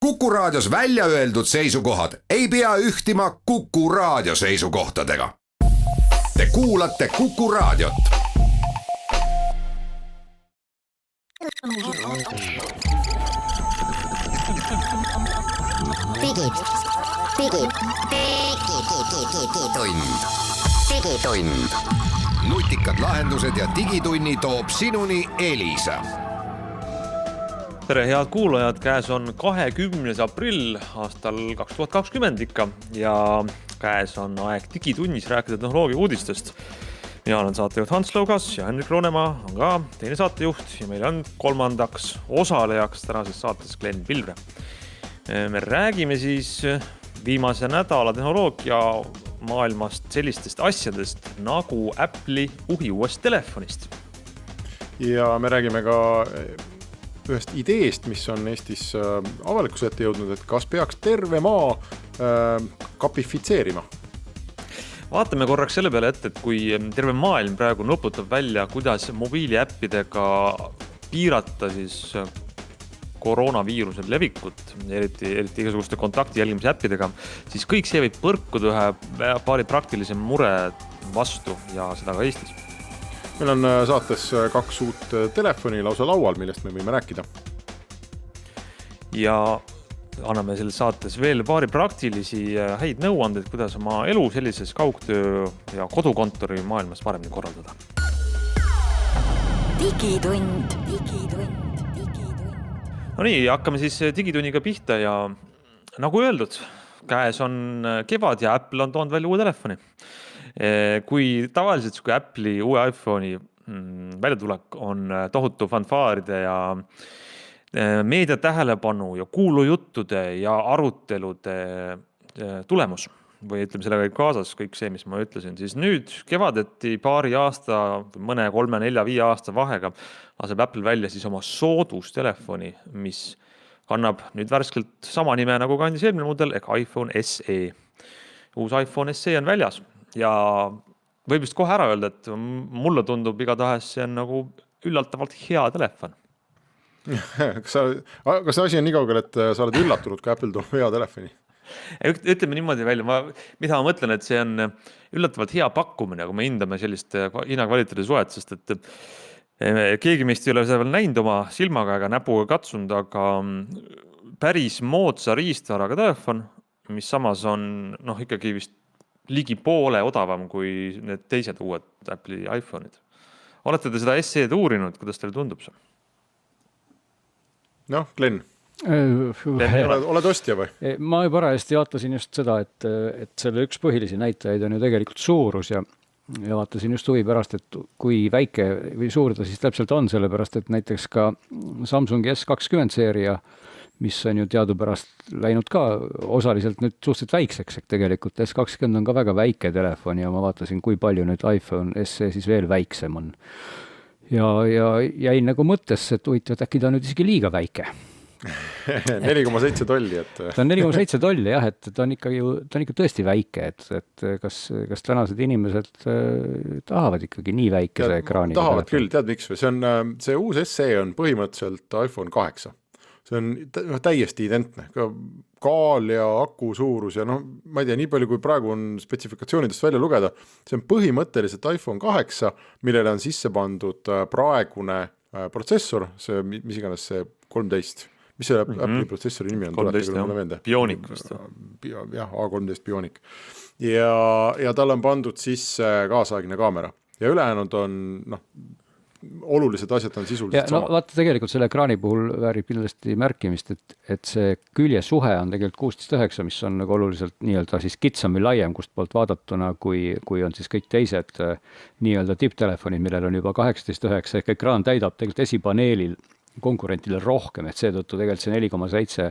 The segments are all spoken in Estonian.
Kuku Raadios välja öeldud seisukohad ei pea ühtima Kuku Raadio seisukohtadega. Te kuulate Kuku Raadiot. Digitund. Nutikad lahendused ja digitunni toob sinuni Elisa. Tere head kuulajad, käes on 20. aprill aastal 2020 ikka ja käes on aeg digitunnis rääkida tehnoloogia uudistest. Mina olen saatejuht Hans Lõugas ja Henrik Roonemaa on ka teine saatejuht ja meil on kolmandaks osalejaks tänases saates Glen Pilvre. Me räägime siis viimase nädala tehnoloogia maailmast sellistest asjadest nagu Apple'i uuest telefonist. Ja me räägime ka ühest ideest, mis on Eestis avalikkuse ette jõudnud, et kas peaks terve maa kapifitseerima. Vaatame korraks selle peale et kui terve maailm praegu nuputab välja, kuidas mobiiliäppidega piirata siis koroonaviiruse levikut, eriti igasuguste kontakti jälgimise äppidega, siis kõik see võib põrkuda ühe paari praktilise mure vastu ja seda ka Eestis. Meil on saates 2 uut telefoni lausa laual, millest me võime rääkida. Ja anname selles saates veel paari praktilisi häid nõuandeid, kuidas oma elu sellises kaugtöö ja kodukontori maailmas paremini korraldada. Digitund. No nii, hakkame siis digitunniga pihta ja nagu öeldud, käes on kevad ja Apple on toonud välja uue telefoni. Kui tavaliselt kui Apple'i uue iPhone'i väljatulek on tohutu fanfaaride ja meedia tähelepanu ja kuulujuttude ja arutelude tulemus või ütleme sellega kaasas kõik see, mis ma ütlesin, siis nüüd kevadeti paari aasta, mõne 3, 4, 5 aasta vahega laseb Apple välja siis oma soodustelefoni, mis kannab nüüd värskelt sama nime nagu kandis eelmine mudel ehk iPhone SE. Uus iPhone SE on väljas ja võib vist kohe ära öelda, et mulle tundub igatahes see on nagu üllatavalt hea telefon. Kas see asi on nii kaugel, et sa oled üllatunud, kui Apple toob hea telefoni? Ütleme niimoodi välja, mida ma mõtlen, et see on üllatavalt hea pakkumine, kui me hindame sellist hinnakvaliteedi suhet, sest et keegi meist ei ole seda veel näinud oma silmaga ega näpuga katsunud, aga päris moodsa riistvaraga telefon, mis samas on ikkagi vist ligi poole odavam kui need teised uued Apple'i iPhone'id. Olete te seda SE-d uurinud, kuidas teile tundub see? Glen. Oled ostja või? Ma parajasti vaatasin just seda, et selle üks põhilisi näitajaid on ju tegelikult suurus ja vaatasin just huvi pärast, et kui väike või suur ta siis täpselt on, sellepärast et näiteks ka Samsungi S20 seeria, mis on ju teadupärast läinud ka osaliselt nüüd suhteliselt väikseks, et tegelikult S20 on ka väga väike telefon ja ma vaatasin, kui palju nüüd iPhone SE siis veel väiksem on. Ja jäin nagu mõttesse, et huvitav, äkki ta on nüüd isegi liiga väike. 4,7 tolli. Ta on 4,7 tolli, jah, et ta on ikka tõesti väike, et kas tänased inimesed tahavad ikkagi nii väikese ekraaniga? Tahavad küll, tead miks või? See uus SE on põhimõtteliselt iPhone 8. See on täiesti identne. Kaal ja aku suurus ja ma ei tea, nii palju kui praegu on spetsifikatsioonidest välja lugeda, see on põhimõtteliselt iPhone 8, millele on sisse pandud praegune protsessor, see, mis iganes see 13. Mis see Apple'i protsessori nimi on? 13, Bionic vist. Jah, A13 Bionic. Ja tal on pandud sisse kaasaegne kaamera. Ja ülejäänud on olulised asjad on sisuliselt sama. Vaata tegelikult selle ekraani puhul väärib kindlasti märkimist, et see külje suhe on tegelikult 16:9, mis on nagu oluliselt nii-öelda siis kitsam või laiem, kust poolt vaadatuna, kui on siis kõik teised nii-öelda tipptelefonid, millel on juba 18:9, ehk ekraan täidab tegelikult esipaneelil konkurentile rohkem, et seetõttu tegelikult see 4,7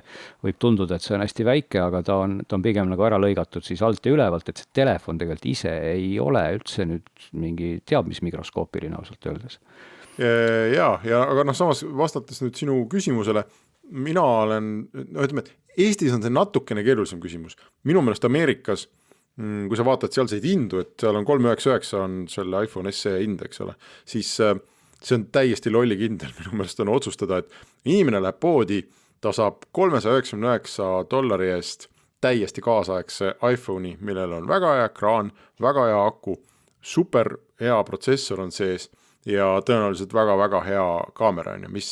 võib tunduda, et see on hästi väike, aga ta on pigem nagu ära lõigatud siis alt ja ülevalt, et see telefon tegelikult ise ei ole üldse nüüd mingi teadmismikroskoopiline ausalt öeldes. Aga samas vastates nüüd sinu küsimusele, mina olen, ütleme, et Eestis on see natukene keerulisem küsimus. Minu meelest Ameerikas, kui sa vaatad sealseid hindu, et seal on 399 on selle iPhone SE hind, eks ole, siis see on täiesti lolli kindel, minu meelest on otsustada, et inimene läheb poodi, ta saab $399 eest täiesti kaasaegse iPhone'i, millel on väga hea ekraan, väga hea aku, super hea protsessor on sees ja tõenäoliselt väga-väga hea kaamera on, mis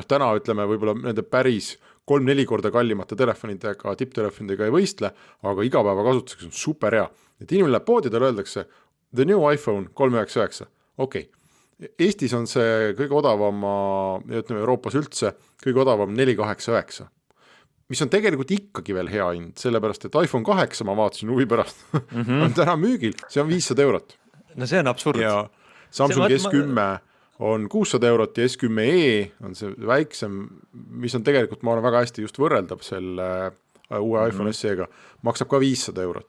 täna ütleme võib-olla nende päris 3-4 korda kallimate telefonidega, tipptelefonidega ei võistle, aga igapäeva kasutuseks on super hea. Et inimene läheb poodidele, öeldakse the new iPhone 399, okei. Eestis on see kõige odavama, ütleme Euroopas üldse, kõige odavam 489, mis on tegelikult ikkagi veel hea hind, sellepärast et iPhone 8, ma vaatasin huvi pärast, on täna müügil, see on €500. No see on absurd. Ja Samsung S10 on €600 ja S10e on see väiksem, mis on tegelikult, ma olen väga hästi just võrreldav selle uue iPhone SE-ga, maksab ka €500.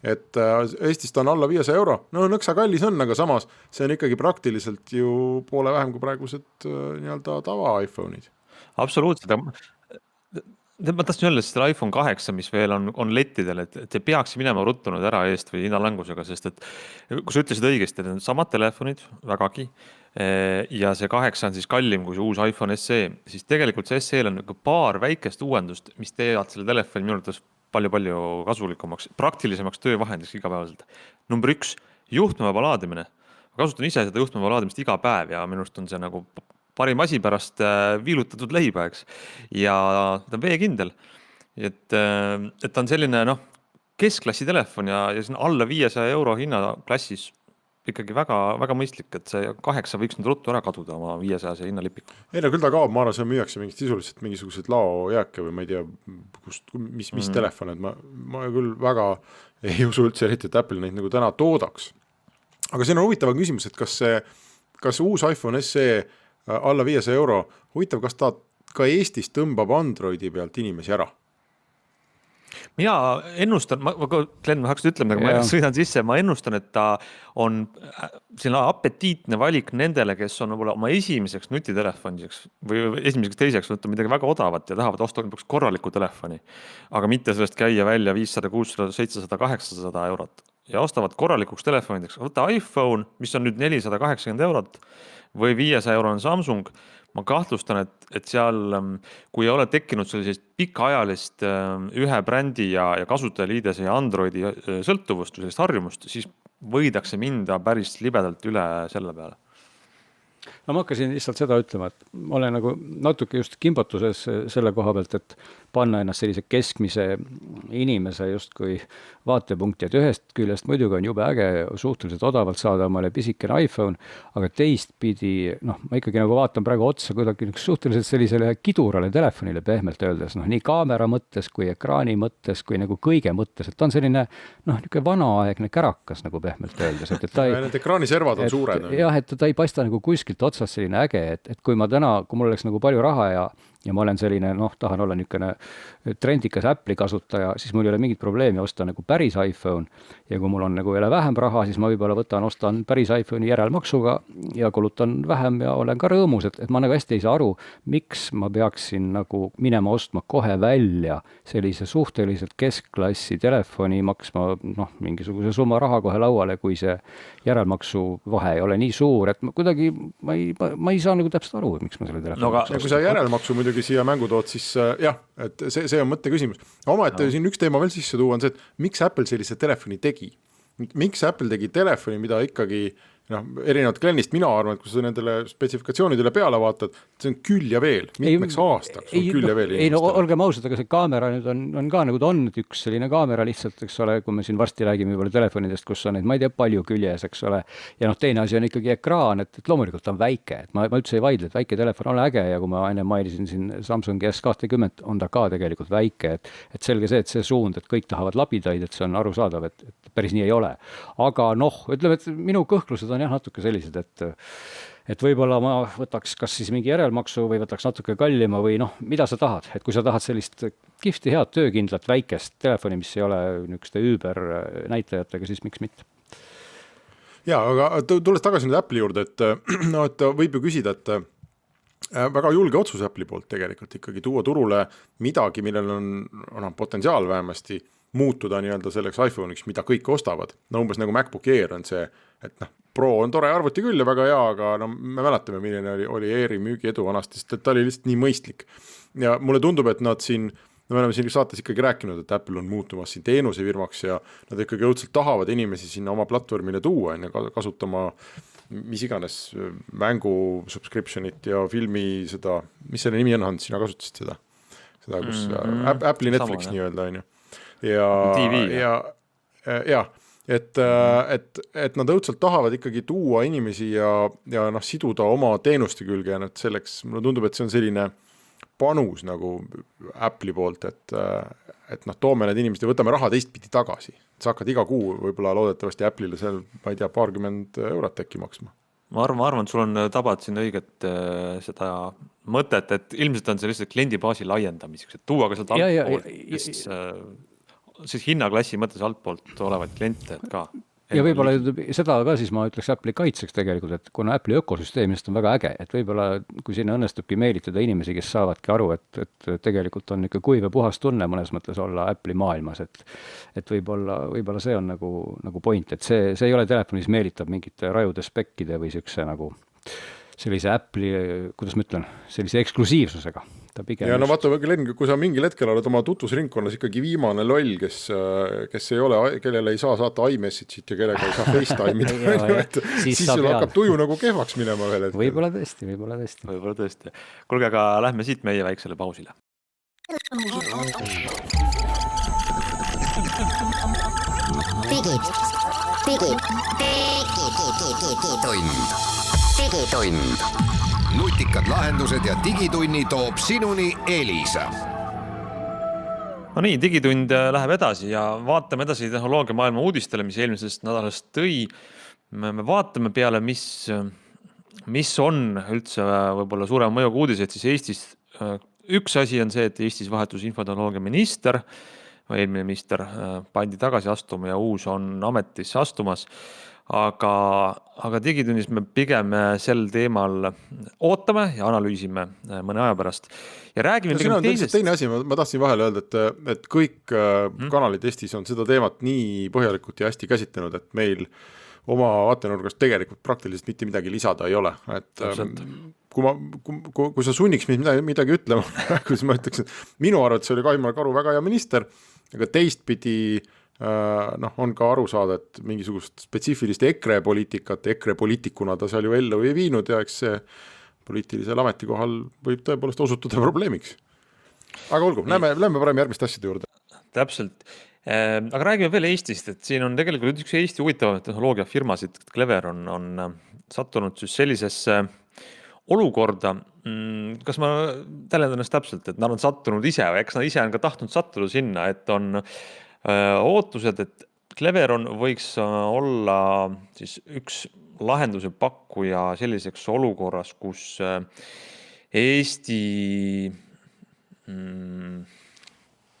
Et Eestis ta on alla €500, no nõksa kallis on, aga samas see on ikkagi praktiliselt ju poole vähem kui praegused nii-öelda tava iPhone'id. Absoluutselt, ma tahtsin öelda selle iPhone 8, mis veel on lettidel, et ei peaks minema ruttunud ära eest või hinnalangusega, sest et kui sa ütlesid õigesti, et need on samad telefonid vägagi ja see 8 on siis kallim kui see uus iPhone SE, siis tegelikult see SE on paar väikest uuendust, mis teevad selle telefoni minu arvates palju-palju kasulikumaks, praktilisemaks töövahendiks igapäevaselt. Number 1, juhtmevaba laadimine. Ma kasutan ise seda juhtmevaba laadimist iga päev ja minust on see nagu parim asi pärast viilutatud leiba, eks. Ja ta on veekindel. Et ta on selline keskklassi telefon ja siin alla €500 hinnaklassis ikkagi väga, väga mõistlik, et see 8 võiks nüüd ruttu ära kaduda oma 500 hinnalipiku. Ei no küll ta kaob, ma arvan, see müüakse sisuliselt mingisugused laojääke või ma ei tea, mis telefon, et ma küll väga ei usu üldse eriti, et Apple neid nagu täna toodaks. Aga see on huvitav küsimus, et kas uus iPhone SE alla €500, huvitav, kas ta ka Eestis tõmbab Androidi pealt inimesi ära? Mina ennustan, Glenn, ma hakkasin ütlema, aga ma sõidan sisse, ma ennustan, et ta on selline apetiitne valik nendele, kes on oma esimeseks nutitelefoniks või esimeseks teiseks võtta midagi väga odavat ja tahavad osta korraliku telefoni, aga mitte sellest käia välja 500, 600, 700, 800 eurot ja ostavad korralikuks telefonideks. Võtta iPhone, mis on nüüd €480 või €500 on Samsung. Ma kahtlustan, et seal, kui ei ole tekkinud sellisest pikaajalist ühe brändi ja kasutajaliides ja Androidi sõltuvust või sellist harjumust, siis võidakse minda päris libedalt üle selle peale. No ma hakkasin lihtsalt seda ütlema, et ma olen nagu natuke just kimbatuses selle koha pealt, et panna ennast sellise keskmise inimese justkui vaatepunkti, et ühest küljest muidugi on jube äge suhteliselt odavalt saada omale pisikene iPhone, aga teistpidi, ma ikkagi nagu vaatan praegu otsa kuidagi suhteliselt sellisele kidurale telefonile pehmelt öeldes, nii kaamera mõttes kui ekraani mõttes kui nagu kõige mõttes, et ta on selline niisugune vanaaegne kärakas nagu pehmelt öeldes, et ta ei... Need ekraaniservad on suured. Jah, et ta ei paista nagu kuskilt otsast selline äge, et kui ma täna, kui mul oleks nagu palju raha ja ma olen selline, tahan olla niisugune trendikas Apple'i kasutaja, siis mul ei ole mingit probleemi osta nagu päris iPhone ja kui mul on nagu jälle vähem raha, siis ma võib-olla ostan päris iPhone'i järelmaksuga ja kulutan vähem ja olen ka rõõmus, et ma nagu hästi ei saa aru, miks ma peaksin nagu minema ostma kohe välja sellise suhteliselt keskklassi telefoni maksma mingisuguse summa raha kohe lauale, kui see järelmaksu vahe ei ole nii suur, et kuidagi ma ei saa nagu täpselt aru, miks ma selle telefoni maksu. Kui sa järelmaksu muidugi siia mängu tood, siis jah, et see on mõtte küsimus. Omaette siin üks teema veel sisse tuua on see, et miks Apple sellise telefoni tegi? Miks Apple tegi telefoni, mida ikkagi erinevalt Glennist mina arvan, et kui sa nendele spetsifikatsioonidele peale vaatad, see on küll ja veel, mitmeks aastaks on küll ja veel. Ei, olgem ausad, aga see kaamera nüüd on ka nagu ta on üks selline kaamera lihtsalt, eks ole, kui me siin varsti räägime juba telefonidest, kus on neid, ma ei tea, palju küljes, eks ole, ja teine asi on ikkagi ekraan, et loomulikult on väike, et ma üldse ei vaidle, et väike telefon on äge ja kui ma enne mainisin siin Samsungi S20, on ta ka tegelikult väike, et selge see, et see suund, et kõik tahavad labidaid, et see on arusaadav, et päris nii ei ole. Aga ütleme, et minu kõhklused on jah natuke sellised, et võib-olla ma võtaks kas siis mingi järelmaksu või võtaks natuke kallima või mida sa tahad, et kui sa tahad sellist kihvti, head, töökindlat, väikest telefoni, mis ei ole niisuguste üüber näitajatega, siis miks mitte? Ja, aga tulles tagasi nüüd Apple'i juurde, et võib ju küsida, et väga julge otsus Apple'i poolt tegelikult ikkagi tuua turule midagi, millel on potentsiaal vähemasti muutuda nii-öelda selleks iPhone'iks, mida kõik ostavad. Umbes nagu MacBook Air on see, et Pro on tore arvuti küll ja väga hea, aga no me mäletame, milline oli ER-i müügi edu vanasti, sest ta oli lihtsalt nii mõistlik. Ja mulle tundub, et nad siin, me oleme siin saates ikkagi rääkinud, et Apple on muutumas siin teenusefirmaks ja nad ikkagi õudselt tahavad inimesi sinna oma platvormile tuua ja kasutama mis iganes mängu subscriptionit ja filmi seda, mis selle nimi on, Hans, sina kasutasid seda, kus Apple'i Netflix nii öelda on ju. Ja et nad õudselt tahavad ikkagi tuua inimesi ja noh, siduda oma teenuste külge ja nad selleks, mulle tundub, et see on selline panus nagu Apple'i poolt, et noh, toome need inimesed ja võtame raha teistpidi tagasi. Sa hakkad iga kuu võib-olla loodetavasti Apple'ile seal, ma ei tea, paarkümmend eurot äkki maksma. Ma arvan, sul on tabad siin õiget seda mõtet, et ilmselt on see lihtsalt kliendibaasi laiendamiseks, et tuua ka sealt altpoolt, siis hinnaklassi mõttes altpoolt olevaid kliente ka. Ja võib-olla seda ka siis ma ütleks Apple'i kaitseks tegelikult, et kuna Apple'i ökosüsteemist on väga äge, et võib-olla kui sinna õnnestubki meelitada inimesi, kes saavadki aru, et tegelikult on ikka kuiv ja puhas tunne mõnes mõttes olla Apple'i maailmas, et võib-olla see on nagu point, et see ei ole telefoni, mis meelitab mingite rajude spekkide või nagu sellise Apple'i, kuidas ma ütlen, sellise eksklusiivsusega. Ja no vaata, Glenn, kui sa mingil hetkel oled oma tutvusringkonnas ikkagi viimane loll, kes ei ole, kellele ei saa saata iMessage'it ja kellega ei saa FaceTime'ida, siis sul hakkab tuju nagu kehvaks minema veel. Võib-olla tõesti. Kuulge, aga lähme siit meie väiksele pausile. Digitund. Nutikad lahendused ja digitunni toob sinuni Elisa. No nii, digitund läheb edasi ja vaatame edasi tehnoloogia maailma uudistele, mis eelmisest nädalast tõi. Me vaatame peale, mis on üldse võib-olla suurema mõjuga uudised, siis Eestis. Üks asi on see, et Eestis vahetus infotehnoloogia minister, eelmine minister pandi tagasi astuma ja uus on ametisse astumas. Aga digitunnis me pigem sel teemal ootame ja analüüsime mõne aja pärast. Ja räägime teisest. Teine asi, ma tahtsin vahele öelda, et kõik kanalid Eestis on seda teemat nii põhjalikult ja hästi käsitlenud, et meil oma vaatenurgast tegelikult praktiliselt mitte midagi lisada ei ole. Et kui sa sunniks midagi ütlema, siis ma ütleks, et minu arvates oli Kaimar Karu väga hea minister, aga teistpidi on ka aru saada, et mingisugust spetsiifilist EKRE poliitikuna ta seal ju ellu ei viinud ja eks see poliitilisel ametikohal võib tõepoolest osutuda probleemiks. Aga olgu, lähme parem järgmist asjade juurde. Täpselt. Aga räägime veel Eestist, et siin on tegelikult üks Eesti huvitavaid tehnoloogiafirmasid, Clever on sattunud sellisesse olukorda. Kas ma tälendan ennast täpselt, et nad on sattunud ise või eks nad ise on ka tahtnud sattuda sinna, et on ootused, et Cleveron võiks olla siis üks lahenduse pakkuja selliseks olukorras, kus Eesti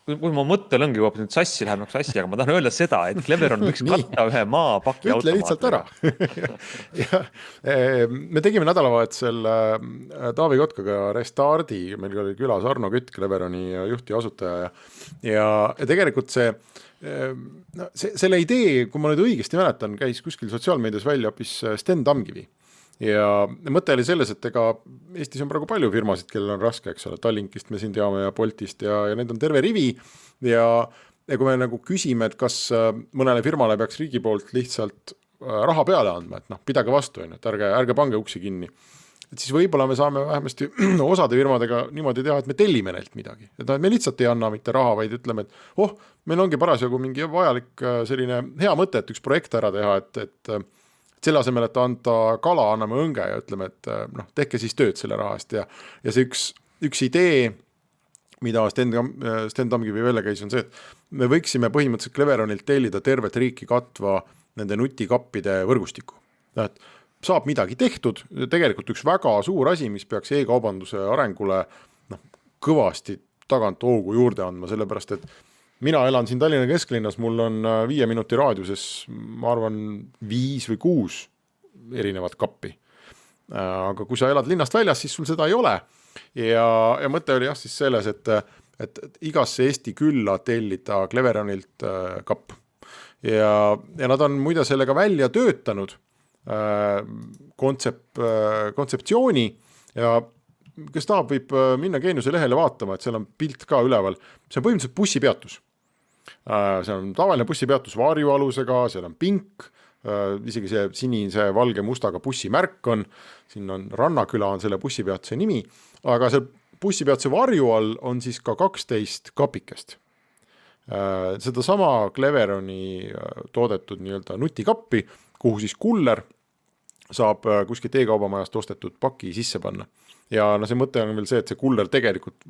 kui ma mõttelõngi jõuab nüüd sassi, läheb nagu sassi, aga ma tahan öelda seda, et Cleveron võiks katta ühe maapaki automaatile. Ütle lihtsalt ära. Me tegime nädalavahetusel Taavi Kotkaga Restardi, meil oli külas Arno Kütt, Cleveroni juht ja asutaja ja tegelikult selle idee, kui ma nüüd õigesti mäletan, käis kuskil sotsiaalmeedias välja hoopis Sten Tamkivi. Ja mõte oli selles, et ega Eestis on praegu palju firmasid, kellel on raske, eks ole, Tallinkist me siin teame ja Boltist ja need on terve rivi ja kui me nagu küsime, et kas mõnele firmale peaks riigi poolt lihtsalt raha peale andma, et pidage vastu, et ärge pange uksi kinni. Et siis võib-olla me saame vähemasti osade firmadega niimoodi teha, et me tellime neilt midagi. Et me lihtsalt ei anna mitte raha, vaid ütleme, et meil ongi parasjagu mingi vajalik selline hea mõte, et üks projekt ära teha, et selle asemel, et anda kala, anname õnge ja ütleme, et tehke siis tööd selle rahast. Ja see üks idee, mida Sten Tamkivi välja käis, on see, et me võiksime põhimõtteliselt Cleveronilt tellida tervet riiki katva nende nutikappide võrgustiku. Et saab midagi tehtud, tegelikult üks väga suur asi, mis peaks e-kaubanduse arengule kõvasti tagant hoogu juurde andma, sellepärast, et mina elan siin Tallinna kesklinnas, mul on 5 minuti raadiuses, ma arvan, 5 või 6 erinevat kappi. Aga kui sa elad linnast väljas, siis sul seda ei ole. Ja mõte oli siis selles, et igasse Eesti külla tellida Cleveronilt kapp. Ja nad on muide sellega välja töötanud, kontseptsiooni ja kes tahab, võib minna Geeniuse lehele vaatama, et seal on pilt ka üleval. See on põhimõtteliselt bussipeatus. See on tavaline bussipeatus varjualusega, seal on pink, isegi see sinise, valge, mustaga bussimärk on, siin on Rannaküla on selle bussipeatuse nimi, aga seal bussipeatuse varju all on siis ka 12 kapikest. Seda sama Cleveroni toodetud nii-öelda nutikappi, kuhu siis kuller saab kuskilt e-kaubamajast ostetud paki sisse panna. Ja no see mõte on veel see, et see kuller tegelikult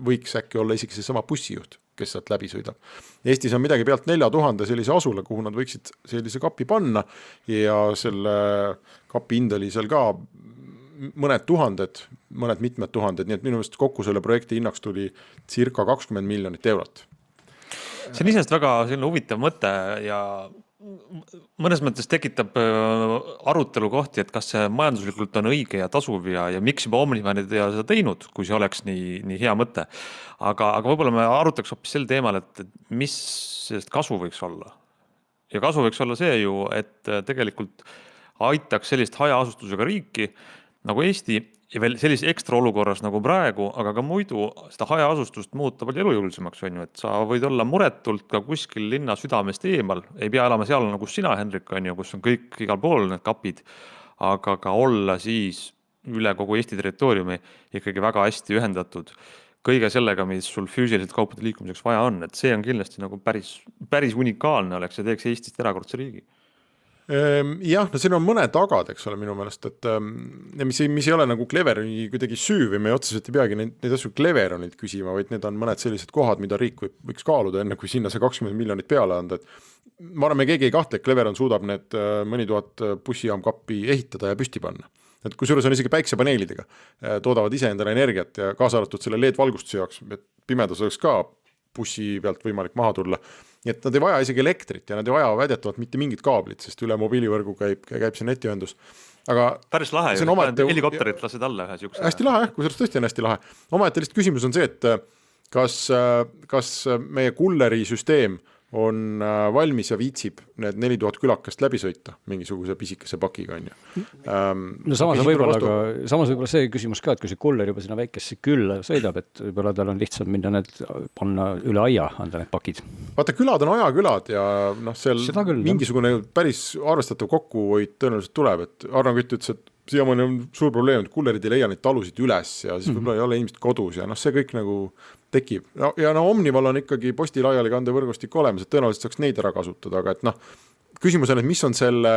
võiks äkki olla isegi see sama bussijuht, kes sealt läbi sõidab. Eestis on midagi pealt 4000 sellise asula, kuhu nad võiksid sellise kapi panna ja selle kapi hind oli seal ka mõned tuhanded, mõned mitmed tuhanded, nii et minu meelest kokku selle projekti hinnaks tuli circa 20 miljonit eurot. See on isest väga huvitav mõte ja mõnes mõttes tekitab arutelu kohti, et kas see majanduslikult on õige ja tasuv ja miks juba Omnivan ei seda teinud, kui see oleks nii hea mõte. Aga võib-olla me arutaks hoopis sel teemal, et mis sellest kasu võiks olla. Ja kasu võiks olla see ju, et tegelikult aitaks sellist hajaasustusega riiki nagu Eesti ja veel sellise ekstra olukorras nagu praegu, aga ka muidu seda hajaasustust muuta palju elujõulisemaks on ju, et sa võid olla muretult ka kuskil linna südamest eemal, ei pea elama seal nagu sina, Henrik, on ju, kus on kõik igal pool need kapid, aga ka olla siis üle kogu Eesti territooriumi ikkagi väga hästi ühendatud kõige sellega, mis sul füüsiliselt kaupade liikumiseks vaja on, et see on kindlasti nagu päris unikaalne oleks ja teeks Eestist erakordse riigi. Jah, no siin on mõned tagad, eks ole, minu meelest, et mis ei ole nagu Cleveroni kuidagi süü või me otseselt ei peagi neid asju Cleveronilt küsima, vaid need on mõned sellised kohad, mida riik võiks kaaluda enne, kui sinna see 20 miljonit peale anda. Et ma arvan, me keegi ei kahtle, et Cleveron suudab need mõni tuhat bussijaamkappi ehitada ja püsti panna. Et kusjuures on isegi päiksepaneelidega, toodavad ise endale energiat ja kaasa arvatud selle LED-valgustuse jaoks, et pimedas oleks ka bussi pealt võimalik maha tulla. Nii et nad ei vaja isegi elektrit ja nad ei vaja väidetavalt mitte mingit kaablit, sest üle mobiilivõrgu käib see netiühendus. Aga päris lahe, helikopterit lased alla ühe siukse. Hästi lahe, kui sellest tõesti on hästi lahe. Omaette lihtsalt küsimus on see, et kas meie kulleri süsteem on valmis ja viitsib need 4000 külakest läbi sõita mingisuguse pisikese pakiga on ju. No samas võib-olla see küsimus ka, et kui see kuller juba sinna väikesse külla sõidab, et võib-olla tal on lihtsalt minna need panna üle aia, anda need pakid. Vaata, külad on ajakülad ja seal mingisugune päris arvestatav kokkuhoid tõenäoliselt tuleb, et Arno Kütt ütles, et siiamaani on suur probleem, et kullerid ei leia neid talusid üles ja siis võib-olla ei ole inimesed kodus ja see kõik nagu tekib. Ja Omnival on ikkagi posti laiali kande võrgustik olemas, et tõenäoliselt saaks neid ära kasutada, aga et küsimus on, et mis on selle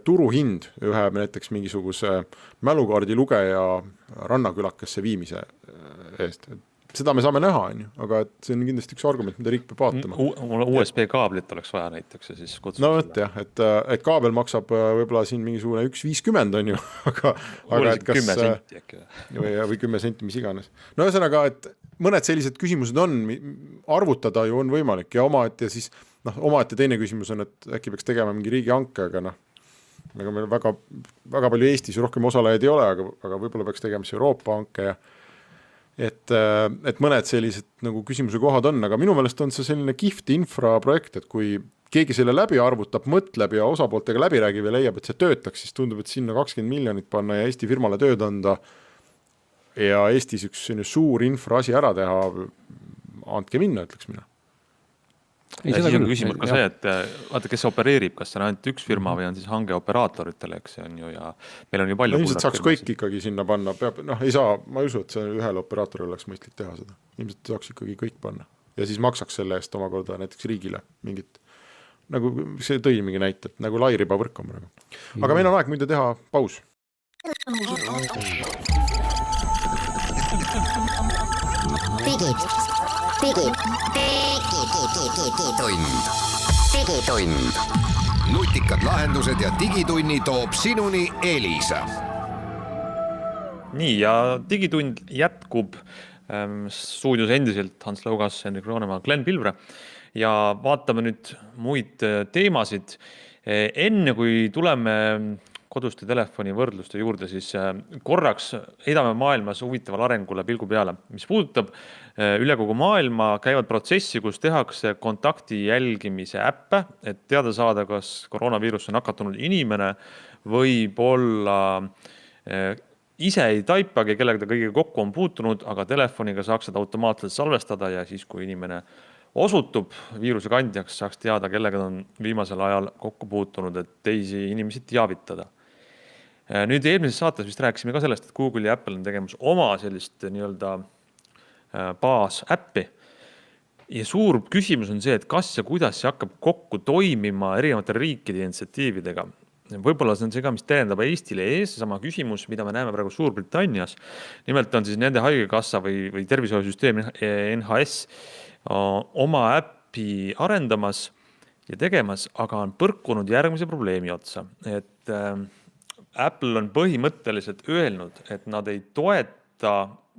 turuhind ühe näiteks mingisuguse mälukaardi lugeja Rannakülakesse viimise eest. Seda me saame näha, aga see on kindlasti üks argument, mida riik peab vaatama. USB kaablit oleks vaja näiteks ja siis kutsus. No võt jah, et kaabel maksab võib-olla siin mingisugune 1,50 on ju, aga et kas 10 senti äkki või 10 senti, mis iganes. No ühesõnaga, et mõned sellised küsimused on, arvutada ju on võimalik ja omaette siis, omaette teine küsimus on, et äkki peaks tegema mingi riigi hanke, aga meil väga palju Eestis rohkem osalejaid ei ole, aga võib-olla peaks tegema see Euroopa hanke ja et mõned sellised nagu küsimuse kohad on, aga minu meelest on see selline kihvt infraprojekt, et kui keegi selle läbi arvutab, mõtleb ja osapooltega läbi räägib ja leiab, et see töötaks, siis tundub, et sinna 20 miljonit panna ja Eesti firmale tööd anda ja Eestis üks suur infra asi ära teha, andke minna, ütleks mina. Ja siis on küsimus ka see, et vaata, kes opereerib, kas see on ainult üks firma või on siis hange operaatoritele, eks see on ju ja meil on ju palju. Ilmselt saaks kõik ikkagi sinna panna, ei saa, ma ei usu, et see ühele operaatoril oleks mõistlik teha seda. Ilmselt saaks ikkagi kõik panna ja siis maksaks selle eest omakorda näiteks riigile mingit, nagu see tõi mingi näite, et nagu lairiba võrk on praegu. Aga meil on aeg muide teha paus. Digitund. Nutikad lahendused ja digitunni toob sinuni Elisa. Nii ja digitund jätkub stuudios endiselt Hans Laugas, Henrik Roonemaa, Glenn Pilvre ja vaatame nüüd muid teemasid. Enne kui tuleme koduste telefoni võrdluste juurde, siis korraks heidame maailmas huvitavale arengule pilgu peale. Mis puudutab üle kogu maailma käivad protsessi, kus tehakse kontakti jälgimise äppe, et teada saada, kas koroonaviirus on nakatunud inimene võib olla ise ei taipagi, kellega ta kõigiga kokku on puutunud, aga telefoniga saaks seda automaatselt salvestada ja siis, kui inimene osutub viiruse kandjaks, saaks teada, kellega ta on viimasel ajal kokku puutunud, et teisi inimesi teavitada. Nüüd eelmises saates vist rääkisime ka sellest, et Google ja Apple on tegemas oma sellist nii-öelda baasäppi. Ja suur küsimus on see, et kas ja kuidas see hakkab kokku toimima erinevate riikide initsiatiividega. Võib-olla see on see ka, mis tähendab Eestile ees, sama küsimus, mida me näeme praegu Suurbritannias. Nimelt on siis nende haigekassa või tervishoiusüsteem NHS oma äppi arendamas ja tegemas, aga on põrkunud järgmise probleemi otsa. Et Apple on põhimõtteliselt öelnud, et nad ei toeta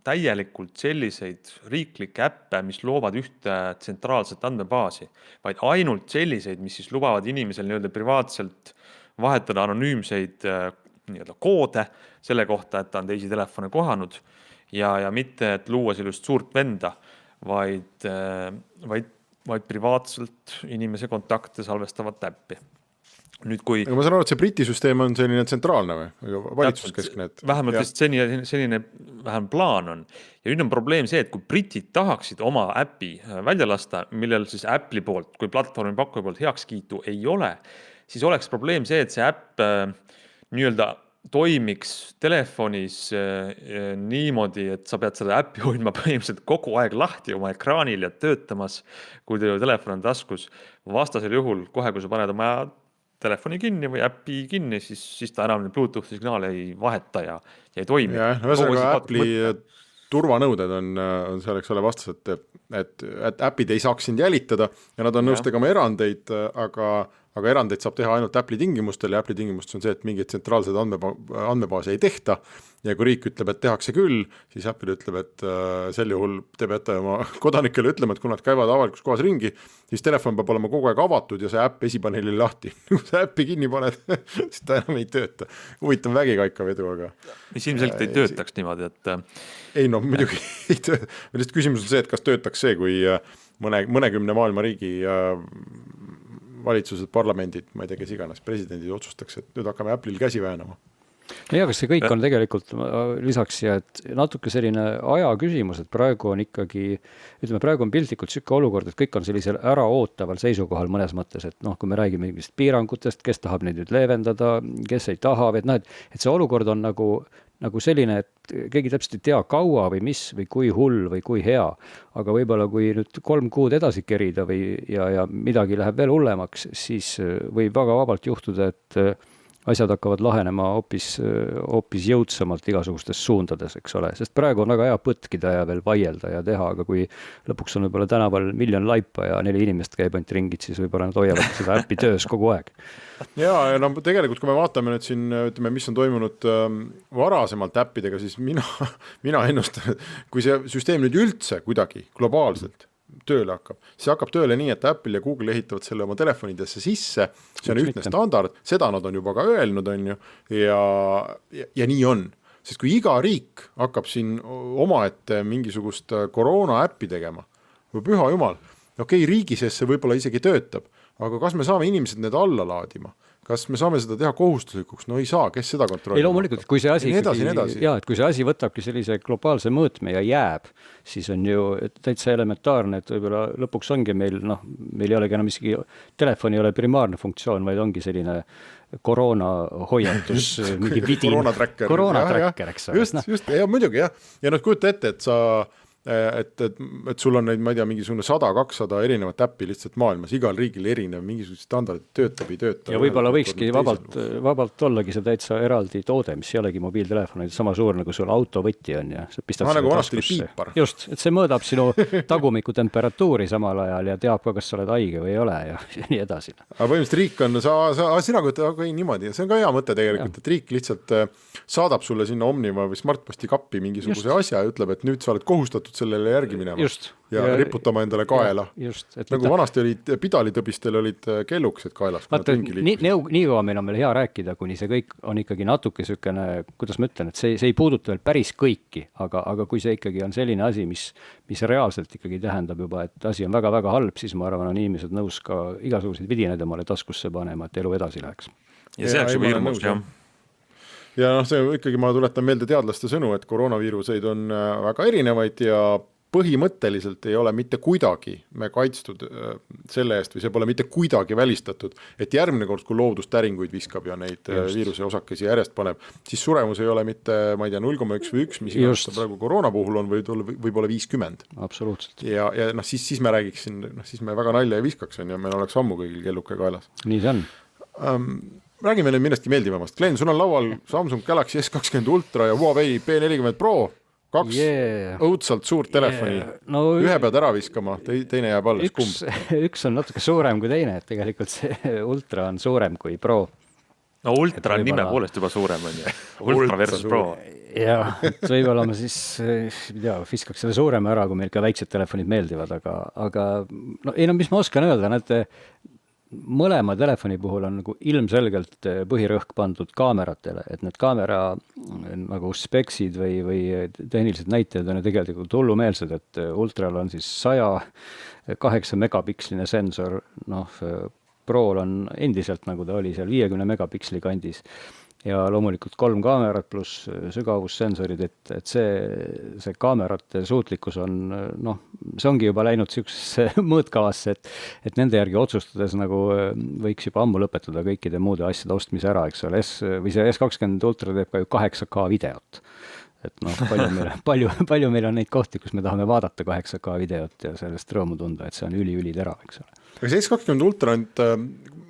täielikult selliseid riiklikke äppe, mis loovad ühte tsentraalset andmebaasi, vaid ainult selliseid, mis siis lubavad inimesel nii-öelda privaatselt vahetada anonüümseid nii-öelda koode selle kohta, et ta on teisi telefone kohanud ja mitte, et luua sellist suurt venda, vaid privaatselt inimese kontakte salvestavat äppi. Nüüd, kui aga ma saan aru, et see Briti süsteem on selline tsentraalne või valitsuskeskne? Vähemalt vist selline vähem plaan on. Ja nüüd on probleem see, et kui britid tahaksid oma äppi välja lasta, millel siis Apple'i poolt, kui platvormi pakkuja poolt heakskiitu ei ole, siis oleks probleem see, et see äpp nii-öelda toimiks telefonis niimoodi, et sa pead seda äppi hoidma põhimõtteliselt kogu aeg lahti oma ekraanil ja töötamas, kui teil telefon on taskus. Vastasel juhul, kohe kui sa paned oma telefoni kinni või äppi kinni, siis ta enam Bluetooth signaale ei vaheta ja ei toimi. Ühesõnaga Apple'i turvanõuded on selleks ole vastas, et äpid ei saaks sind jälitada ja nad on nõus tegema erandeid, aga erandeid saab teha ainult Apple'i tingimustel ja Apple'i tingimustel on see, et mingid tsentraalsed andmebaasi ei tehta ja kui riik ütleb, et tehakse küll, siis Apple ütleb, et sel juhul te peate oma kodanikele ütlema, et kui nad käivad avalikus kohas ringi, siis telefon peab olema kogu aeg avatud ja see äpp esipaneelil lahti. Kui see äppi kinni paned, siis ta enam ei tööta. Huvitav vägikaika vedu, aga mis ilmselt ei töötaks niimoodi, et ei no muidugi ei tööta. Lihtsalt küsimus on see, et kas töötaks see, kui mõnekümne maailma riigi valitsused, parlamendid, ma ei tea, kes iganes, presidendid otsustaks, et nüüd hakkame Apple'il käsi väänama. Ja kas see kõik on tegelikult lisaks ja et natuke selline aja küsimus, et praegu on ikkagi, ütleme, praegu on piltlikult selline olukord, et kõik on sellisel äraootaval seisukohal mõnes mõttes, et kui me räägime mingist piirangutest, kes tahab neid nüüd leevendada, kes ei taha, et see olukord on nagu selline, et keegi täpselt ei tea kaua või mis või kui hull või kui hea, aga võib-olla kui nüüd 3 kuud edasi kerida ja midagi läheb veel hullemaks, siis võib väga vabalt juhtuda, et asjad hakkavad lahenema hoopis jõudsamalt igasugustes suundades, eks ole, sest praegu on väga hea põtkida ja veel vaielda ja teha, aga kui lõpuks on võib-olla tänaval 1 miljon laipa ja 4 inimest käib ainult ringid, siis võib-olla nad hoiavad seda äppi töös kogu aeg. Ja no tegelikult, kui me vaatame nüüd siin, ütleme, mis on toimunud varasemalt äppidega, siis mina ennustan, kui see süsteem nüüd üldse kuidagi globaalselt tööle hakkab. See hakkab tööle nii, et Apple ja Google ehitavad selle oma telefonidesse sisse, see on ühtne standard, seda nad on juba ka öelnud, on ju, ja nii on. Sest kui iga riik hakkab siin omaette mingisugust koroona äppi tegema, või püha jumal, okei, riigi sees see võib-olla isegi töötab, aga kas me saame inimesed need alla laadima? Kas me saame seda teha kohustuslikuks? No ei saa, kes seda kontrollib? Ei loomulikult, kui see asi et kui see asi võtabki sellise globaalse mõõtme ja jääb, siis on ju täitsa elementaarne, et võib-olla lõpuks ongi meil ei olegi enam isegi, telefon ei ole primaarne funktsioon, vaid ongi selline koroonahoiatus, mingi vidin. Koroonatracker, eks ole. Just, ja muidugi jah. Ja kujuta ette, et sa et sul on neid, ma ei tea, mingisugune 100-200 erinevat äppi lihtsalt maailmas, igal riigil erinev, mingisugused standardid töötab, ei tööta. Ja võib-olla võikski vabalt ollagi see täitsa eraldi toode, mis ei olegi mobiiltelefon, sama suur nagu sul autovõti on ja see pistad nagu taskusse. Just, et see mõõdab sinu tagumiku temperatuuri samal ajal ja teab ka, kas sa oled haige või ei ole ja nii edasi. Aga põhimõtteliselt riik on, sina kujutad, aga ei niimoodi, see on ka hea mõte tegelikult, et riik lihtsalt saadab sulle sinna Omniva või Smartposti kappi mingisuguse asja ja ütleb, et nüüd sa oled kohustatud sellele järgi minema just. Ja riputama endale kaela. Just. Nagu vanasti olid pidalitõbistel olid keelukesed kaelas. Vaata, nii kaua meil on veel hea rääkida, kuni see kõik on ikkagi natuke sükene, kuidas ma ütlen, et see ei puuduta veel päris kõiki, aga kui see ikkagi on selline asi, mis reaalselt ikkagi tähendab juba, et asi on väga-väga halb, siis ma arvan, on inimesed nõus ka igasuguseid vidinaid omale taskusse panema, et elu edasi läheks. Ja see oleks juba hirmus, jah. Ja see ikkagi ma tuletan meelde teadlaste sõnu, et koroonaviiruseid on väga erinevaid ja põhimõtteliselt ei ole mitte kuidagi me kaitstud selle eest või see pole mitte kuidagi välistatud, et järgmine kord, kui loodus täringuid viskab ja neid viiruse osakesi järjest paneb, siis suremus ei ole mitte, ma ei tea, 0,1 või 1, mis iganes praegu koroona puhul on, võib-olla 50. Absoluutselt. Ja siis me räägiksin, siis me väga nalja ei viskaks, ja meil oleks ammu kõigil kelluke kaelas. Nii see on. Räägime nüüd millestki meeldivamast. Glenn, sul on laual Samsung Galaxy S20 Ultra ja Huawei P40 Pro. 2 õudsalt suurt telefoni. No, ühe pead ära viskama, teine jääb alles. Üks on natuke suurem kui teine, et tegelikult see Ultra on suurem kui Pro. No Ultra on nime poolest juba suurem on ju. Ultra versus Pro. Ja, et võib-olla ma siis viskaks selle suurema ära, kui meil ka väiksed telefonid meeldivad, aga mis ma oskan öelda, näete, mõlema telefoni puhul on nagu ilmselgelt põhirõhk pandud kaameratele, et need kaamera nagu speksid või tehnilised näitajad on tegelikult hullumeelsed, et Ultral on siis 108 megapiksline sensor, Prool on endiselt nagu ta oli seal 50 megapiksli kandis ja loomulikult 3 kaamerat pluss sügavussensorid, et see kaamerate suutlikkus on, see ongi juba läinud sellisesse mõõtkavasse, et nende järgi otsustades nagu võiks juba ammu lõpetada kõikide muude asjade ostmise ära, eks ole, see S20 Ultra teeb ka ju 8K videot. Et palju meil on neid kohti, kus me tahame vaadata 8K videot ja sellest rõõmu tunda, et see on üli terav, eks ole. Aga see S20 Ultra on,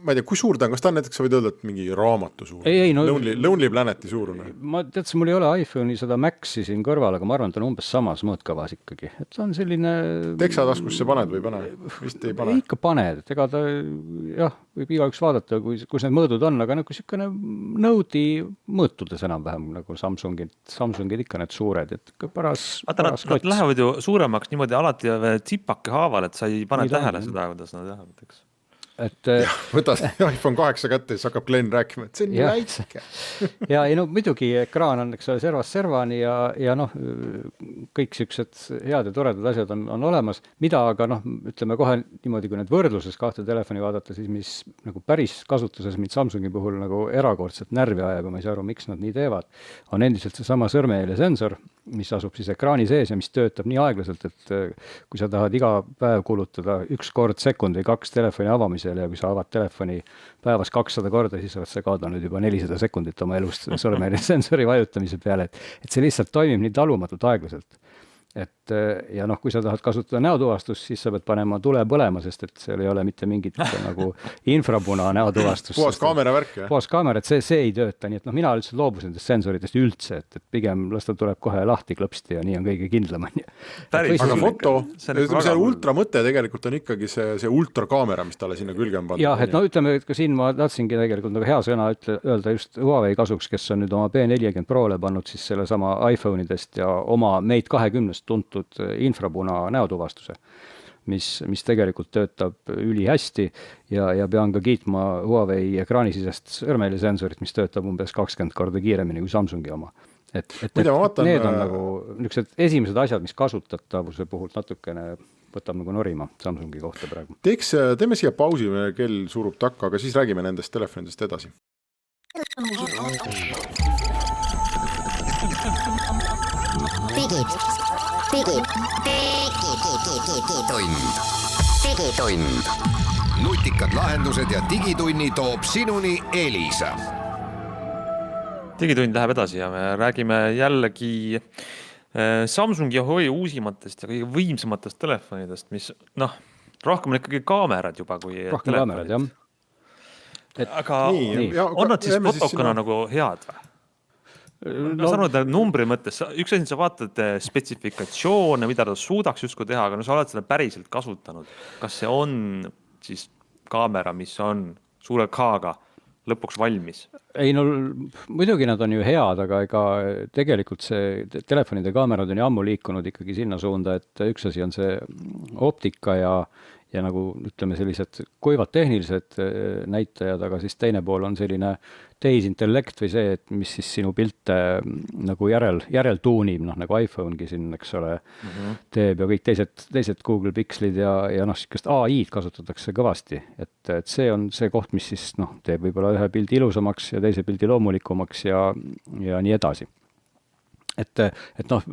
ma ei tea, kui suur ta on, kas ta on näiteks, sa võid öelda, et mingi raamatu suur? Lonely Planeti suurune? Ma tead, mul ei ole iPhone'i seda Maxi siin kõrval, aga ma arvan, ta on umbes samas mõõtkavas ikkagi. Et ta on selline... Teksataskusse paned või pane? Vist ei pane? Ikka paned, et ega ta, võib igaüks vaadata, kus need mõõdud on, aga nagu sükene nõudi mõõtudes enam-vähem nagu Samsungid ikka need suured, et paras nad lähevad ju suuremaks niimoodi alati tsipake haaval, et sa ei pane tähele seda, kuidas nad lähevad, eks. Võtad iPhone 8 kätte ja siis hakkab Glenn rääkima, et see on nii väike. Ja muidugi ekraan on, eks ole, servast servani ja kõik siuksed head ja toredad asjad on olemas, mida aga ütleme kohe niimoodi, kui need võrdluses kahte telefoni vaadata, siis mis nagu päris kasutuses mind Samsungi puhul nagu erakordselt närvi ajab ja ma ei saa aru, miks nad nii teevad, on endiselt see sama sõrmejälje sensor, mis asub siis ekraani sees ja mis töötab nii aeglaselt, et kui sa tahad iga päev kulutada 1 kord sekund või 2 telefoni avamisel ja kui sa avad telefoni päevas 200 korda, siis oled sa kaotanud juba 400 sekundit oma elust sõrmejälje sensori vajutamise peale, et see lihtsalt toimib nii talumatult aeglaselt. Ja kui sa tahad kasutada näotuvastust, siis sa pead panema tule põlema, sest et seal ei ole mitte mingit nagu infrapuna näotuvastust. Puhas kaamera värk, jah? Puhas kaamera, et see ei tööta, nii et mina üldse loobusin nendest sensoritest üldse, et pigem las ta tuleb kohe lahti klõpsti ja nii on kõige kindlam. Aga foto, see ultra mõte tegelikult on ikkagi see ultrakaamera, mis talle sinna külge on pandud. Jah, et ütleme, et ka siin ma tahtsingi tegelikult nagu hea sõna öelda just Huawei kasuks, kes on nüüd oma P40 Prole pannud siis selle sama iPhone'idest ja oma Mate 20 tuntud infrapuna näotuvastuse, mis tegelikult töötab ülihästi ja pean ka kiitma Huawei ekraanisisest sõrmejälje sensorit, mis töötab umbes 20 korda kiiremini kui Samsungi oma. Et need on nagu niisugused esimesed asjad, mis kasutatavuse puhul natukene võtab nagu norima Samsungi kohta praegu. Teeme siia pausi, kell surub takka, aga siis räägime nendest telefonidest edasi. Digitund. Nutikad lahendused ja digitunni toob sinuni Elisa. Digitund läheb edasi ja me räägime jällegi Samsungi ja Huawei uusimatest ja kõige võimsamatest telefonidest, mis rohkem on ikkagi kaamerad juba kui rohkem telefonid. Kaamerad, jah. Aga on nad siis fotokana nagu head või? Ma saan aru, et numbri mõttes, üks asi, sa vaatad spetsifikatsioone, mida ta suudaks justkui teha, aga sa oled seda päriselt kasutanud. Kas see on siis kaamera, mis on suure K-ga lõpuks valmis? Ei no muidugi nad on ju head, aga ega tegelikult see telefonide kaamerad on ju ammu liikunud ikkagi sinna suunda, et üks asi on see optika ja nagu ütleme sellised kuivad tehnilised näitajad, aga siis teine pool on selline tehisintellekt või see, et mis siis sinu pilte nagu järel tuunib, nagu iPhone'gi siin, eks ole, teeb ja kõik teised Google Pixelid ja sellist AI-d kasutatakse kõvasti, et see on see koht, mis siis teeb võib-olla ühe pildi ilusamaks ja teise pildi loomulikumaks ja nii edasi. Et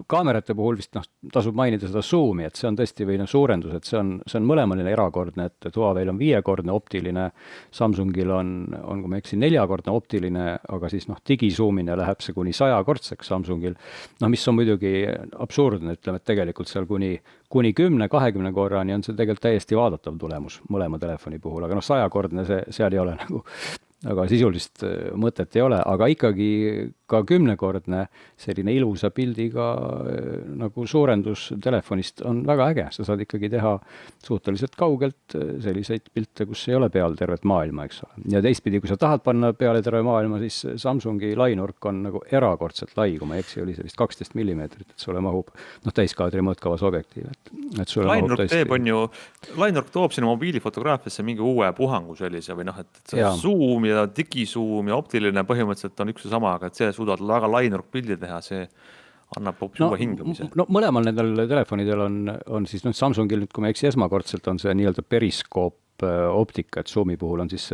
kaamerate puhul vist tasub mainida seda zoom'i, et see on tõesti või suurendus, et see on mõlemaline erakordne, et Huawei'l on 5-kordne optiline, Samsungil on kui ma eksin, 4-kordne optiline, aga siis digizoomine läheb see kuni 100-kordseks Samsungil, mis on muidugi absurdne, ütleme, et tegelikult seal kuni 10-20 korrani on see tegelikult täiesti vaadatav tulemus mõlema telefoni puhul, aga 100-kordne seal ei ole aga sisulist mõtet ei ole, aga ikkagi ka 10-kordne selline ilusa pildiga nagu suurendus telefonist on väga äge, sa saad ikkagi teha suhteliselt kaugelt selliseid pilte, kus ei ole peal tervet maailma, eks ole. Ja teistpidi, kui sa tahad panna peale terve maailma, siis Samsungi lainurk on nagu erakordselt lai, kui ma ei eksi, oli see vist 12 mm, et sulle mahub täiskaadri mõõtkavas objektiiv. Lainurk toob sinna mobiilifotograafiasse mingi uue puhangu sellise või et zoom ja digizoom ja optiline põhimõtteliselt on üks ja sama, aga et see suudavad väga lainurk pildi teha, see annab hoopis uue hingamise. Mõlemal nendel telefonidel on siis Samsungil, kui ma eksi, esmakordselt on see nii-öelda periskoop optika, et zoomi puhul on siis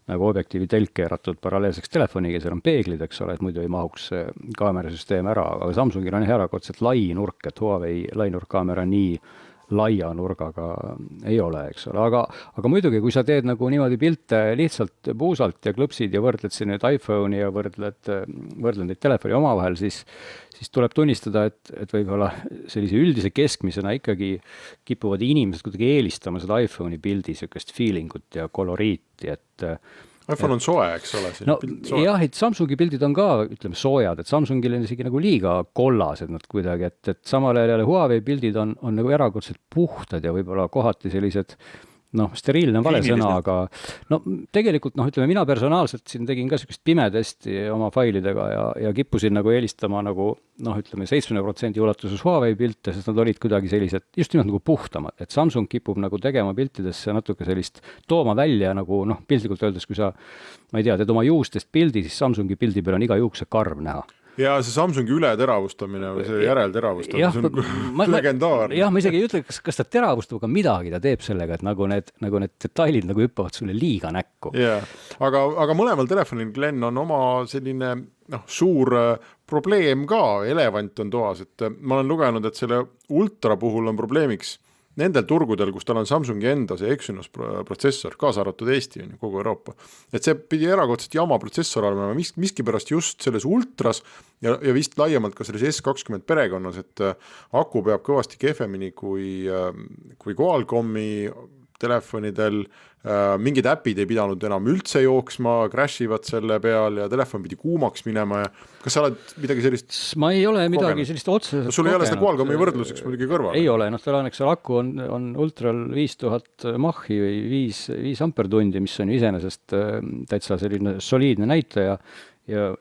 nagu objektiivi telk keeratud paralleelseks telefoniga, seal on peeglid, eks ole, et muidu ei mahuks kaamerasüsteem ära, aga Samsungil on erakordselt lai nurk, et Huawei lainurkkaamera nii laia nurgaga ei ole, eks ole, aga muidugi, kui sa teed nagu niimoodi pilte lihtsalt puusalt ja klõpsid ja võrdled siin nüüd iPhone'i ja võrdled neid telefoni omavahel, siis tuleb tunnistada, et võib-olla sellise üldise keskmisena ikkagi kipuvad inimesed kuidagi eelistama seda iPhone'i pildi sellist feelingut ja koloriiti, et iPhone on soe, eks ole? Jah, et Samsungi pildid on ka, ütleme, soojad, et Samsungil on isegi nagu liiga kollased nad kuidagi, et samal ajal Huawei pildid on nagu erakordselt puhtad ja võib-olla kohati sellised steriilne on vale sõna, aga tegelikult, ütleme, mina personaalselt siin tegin ka sellist pimetesti oma failidega ja kippusin nagu eelistama ütleme, 70% ulatuses Huawei pilte, sest nad olid kuidagi sellised, just nimelt nagu puhtamad, et Samsung kipub nagu tegema piltidesse natuke sellist tooma välja nagu, piltlikult öeldes, kui sa, ma ei tea, teed oma juustest pildi, siis Samsungi pildi peal on iga juukse karv näha. Ja see Samsungi ületeravustamine või see järelteravustamine, see on legendaarne. Jah, ma isegi ei ütle, kas ta teravustab, aga midagi ta teeb sellega, et nagu need detailid nagu hüppavad sulle liiga näkku. Aga mõlemal telefonil, Glenn, on oma selline suur probleem ka, elevant on toas, et ma olen lugenud, et selle Ultra puhul on probleemiks nendel turgudel, kus tal on Samsungi enda see Exynos protsessor, kaasa arvatud Eesti on ju kogu Euroopa. Et see pidi erakordselt jama protsessor olema, miski pärast just selles Ultras ja vist laiemalt ka selles S20 perekonnas, et aku peab kõvasti kehvemini kui Qualcommi telefonidel, mingid äpid ei pidanud enam üldse jooksma, crashivad selle peal ja telefon pidi kuumaks minema ja kas sa oled midagi sellist? Ma ei ole midagi sellist otseselt sul ei ole seda Qualcommi võrdluseks muidugi kõrval? Ei ole, tal on, eks aku on Ultral 5000 mahhi või 5 ampertundi, mis on iseenesest täitsa selline soliidne näitaja ja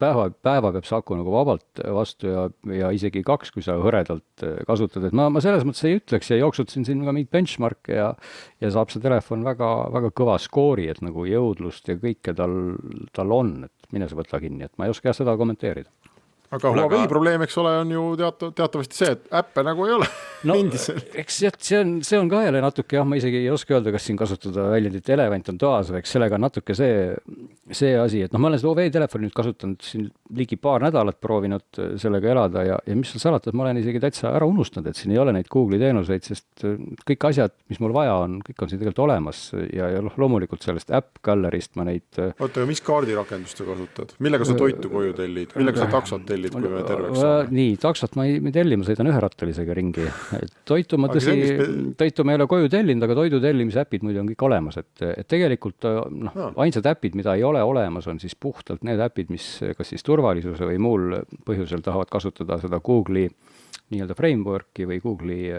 päeva peab see aku nagu vabalt vastu ja isegi 2, kui sa hõredalt kasutad, et ma selles mõttes ei ütleks ja jooksutasin siin ka mingeid benchmarke ja saab see telefon väga, väga kõva skoori, et nagu jõudlust ja kõike tal on, et mine sa võtla kinni, et ma ei oska seda kommenteerida. Aga Huawei probleem, eks ole, on ju teatavasti see, et äppe nagu ei ole. Eks see on ka jälle natuke, ma isegi ei oska öelda, kas siin kasutada väljendit elevant on toas, või eks sellega on natuke see asi, et ma olen seda Huawei telefoni nüüd kasutanud siin ligi paar nädalat proovinud sellega elada ja mis seal salatud, ma olen isegi täitsa ära unustanud, et siin ei ole neid Google'i teenuseid, sest kõik asjad, mis mul vaja on, kõik on siin tegelikult olemas ja loomulikult sellest App Gallery'st ma neid... Oota, mis kaardirakendust sa kasutad? Millega sa toitu koju tellid? Millega sa taksot tellid, kui me terveks saame? Nii, taksot ma ei telli, ma sõidan üherattalisega ringi. Toitu ma ei ole koju tellinud, aga toidu tellimise äpid muidu on kõik olemas, et tegelikult ainsad äpid, mida ei ole olemas, on siis puhtalt need äpid, mis kas siis turvalisuse või muul põhjusel tahavad kasutada seda Google'i nii-öelda framework'i või Google'i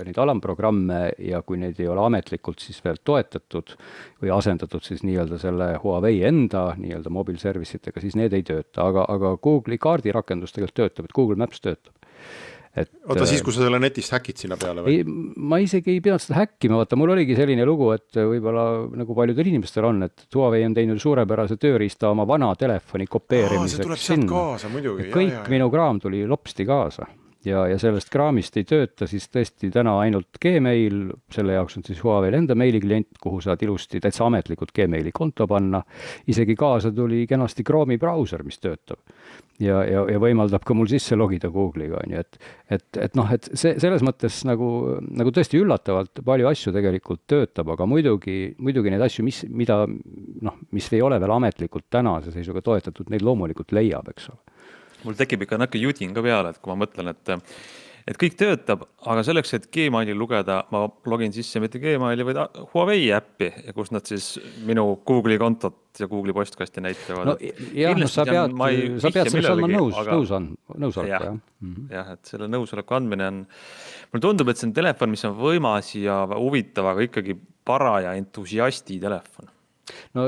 neid alamprogramme ja kui neid ei ole ametlikult siis veel toetatud või asendatud siis nii-öelda selle Huawei enda nii-öelda mobile service itega, siis need ei tööta, aga Google'i kaardirakendus tegelikult töötab, et Google Maps töötab. Oota siis, kui sa selle netist häkid sinna peale või? Ma isegi ei pidanud seda häkkima, vaata, mul oligi selline lugu, et võib-olla nagu paljudel inimestel on, et Huawei on teinud suurepärase tööriista oma vana telefoni kopeerimiseks. See tuleb sealt kaasa muidugi. Kõik minu kraam tuli lopsti kaasa. Ja sellest kraamist ei tööta siis tõesti täna ainult Gmail, selle jaoks on siis Huawei enda meiliklient, kuhu saad ilusti täitsa ametlikult Gmaili konto panna. Isegi kaasa tuli kenasti Chrome'i brauser, mis töötab ja võimaldab ka mul sisse logida Google'iga. Et selles mõttes nagu tõesti üllatavalt palju asju tegelikult töötab, aga muidugi neid asju, mis ei ole veel ametlikult tänase seisuga toetatud, neid loomulikult leiab, eks ole. Mul tekib ikka näkke judin ka peale, et kui ma mõtlen, et kõik töötab, aga selleks, et Gmaili lugeda, ma login sisse mitte Gmaili, vaid Huawei äppi, kus nad siis minu Google'i kontot ja Google'i postkasti näitavad. No, jah, sa pead selles olema nõusolek. Jah, et selle nõusoleku andmine on, mulle tundub, et see on telefon, mis on võimas ja huvitav, aga ikkagi paraja entusiasti telefon. No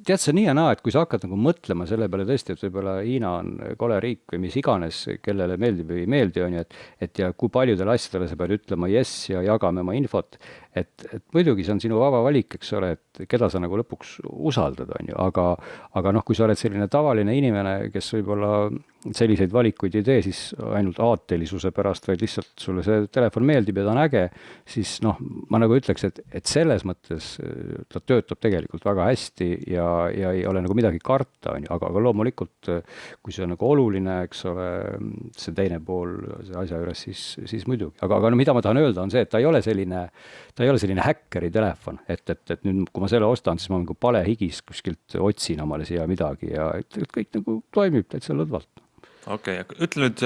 tead sa nii ja naa, et kui sa hakkad nagu mõtlema selle peale tõesti, et võib-olla Hiina on kole riik või mis iganes, kellele meeldib või ei meeldi, on ju, et ja kui paljudele asjadele sa pead ütlema yes ja jagame oma infot, et muidugi see on sinu vaba valik, eks ole, et keda sa nagu lõpuks usaldad, on ju, aga kui sa oled selline tavaline inimene, kes võib-olla selliseid valikuid ei tee, siis ainult aatelisuse pärast, vaid lihtsalt sulle see telefon meeldib ja ta on äge, siis ma nagu ütleks, et selles mõttes ta töötab tegelikult väga hästi ja ei ole nagu midagi karta, on ju, aga loomulikult, kui see on nagu oluline, eks ole, see teine pool see asja juures, siis muidugi. Aga mida ma tahan öelda on see, et ta ei ole selline häkkeri telefon, et nüüd, kui ma selle ostan, siis ma nagu palehigis kuskilt otsin omale siia midagi ja kõik nagu toimib täitsa lõdvalt. Okei, ütle nüüd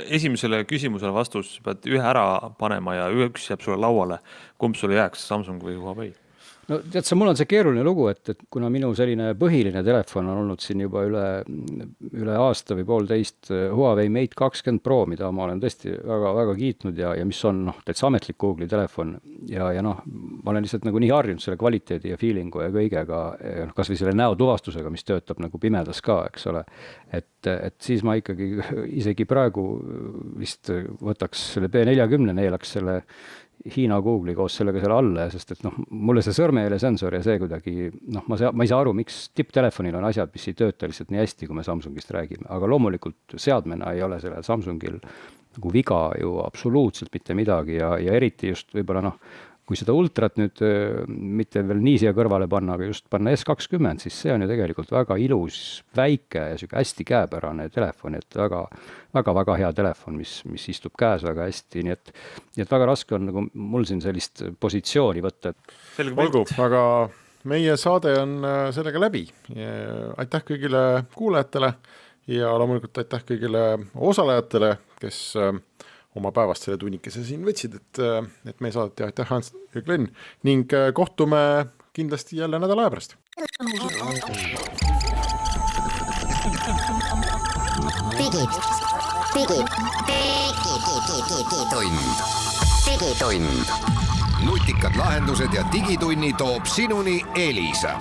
esimesele küsimusele vastus, pead ühe ära panema ja üks jääb sulle lauale. Kumb sulle jääks, Samsung või Huawei? No tead sa, mul on see keeruline lugu, et kuna minu selline põhiline telefon on olnud siin juba üle aasta või poolteist Huawei Mate 20 Pro, mida ma olen tõesti väga, väga kiitnud ja mis on täitsa ametlik Google'i telefon ja ma olen lihtsalt nagu nii harjunud selle kvaliteedi ja feelingu ja kõigega, kas või selle näotuvastusega, mis töötab nagu pimedas ka, eks ole, et siis ma ikkagi isegi praegu vist võtaks selle B40, neelaks selle Hiina Google'i koos sellega selle alla, sest et mulle see sõrmejälje sensor ja see kuidagi, ma ei saa aru, miks tipptelefonil on asjad, mis ei tööta lihtsalt nii hästi, kui me Samsungist räägime, aga loomulikult seadmena ei ole sellel Samsungil nagu viga ju absoluutselt mitte midagi ja eriti just võib-olla kui seda ultrat nüüd mitte veel nii siia kõrvale panna, aga just panna S20, siis see on ju tegelikult väga ilus, väike ja hästi käepärane telefon, et väga hea telefon, mis istub käes väga hästi, nii et väga raske on nagu mul siin sellist positsiooni võtta. Olgu, aga meie saade on sellega läbi. Aitäh kõigile kuulajatele ja loomulikult aitäh kõigile osalejatele, kes oma päevast selle tunnikese siin võtsid, et meie saadet ja aitäh Hans ja Glenn ning kohtume kindlasti jälle nädala aja pärast. Digitund. Nutikad lahendused ja digitunni toob sinuni Elisa.